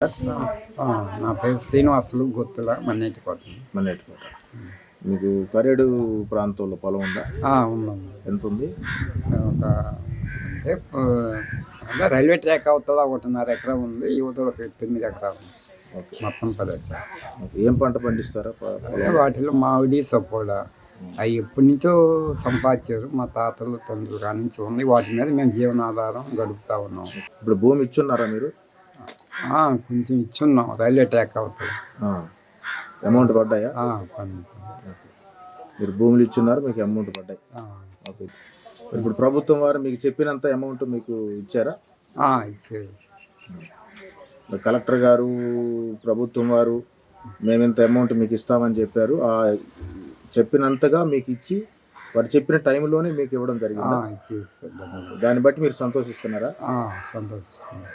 ఆ, నా పేరు శ్రీనివాసులు గుత్తుల మన్నేటికోట. మన్నేటికోట. మీకు కరేడు ప్రాంతంలో పొలం ఉందా? ఉందండి. ఎంత ఉంది? ఒక అంటే అదే రైల్వే ట్రాక్ అవతల 1.5 ఎకరం ఉంది, యువతలకు 9 ఎకరాలు ఉంది. ఓకే, మొత్తం 10 ఎకరాలు. ఏం పంట పండిస్తారా? వాటిలో మామిడి సపోటా అవి ఎప్పటి నుంచో సంపాదించారు మా తాతలు తండ్రులు కాడి నుంచి ఉంది. వాటి మీద మేము జీవనాధారం గడుపుతా ఉన్నాం. ఇప్పుడు భూమి ఇచ్చున్నారా మీరు? కొంచెం ఇచ్చున్నాం రైల్వే ట్రాక్ అవుతుంది. అమౌంట్ పడ్డాయా? పన్ను. మీరు భూములు ఇచ్చున్నారు, మీకు అమౌంట్ పడ్డాయి. ఓకే, ఇప్పుడు ప్రభుత్వం వారు మీకు చెప్పినంత అమౌంట్ మీకు ఇచ్చారా? ఇచ్చారు. కలెక్టర్ గారు, ప్రభుత్వం వారు మేము ఇంత అమౌంట్ మీకు ఇస్తామని చెప్పారు. చెప్పినంతగా మీకు ఇచ్చి వారు చెప్పిన టైంలోనే మీకు ఇవ్వడం జరిగింది. ఇచ్చేసారు. దాన్ని బట్టి మీరు సంతోషిస్తున్నారా? సంతోషిస్తున్నాం.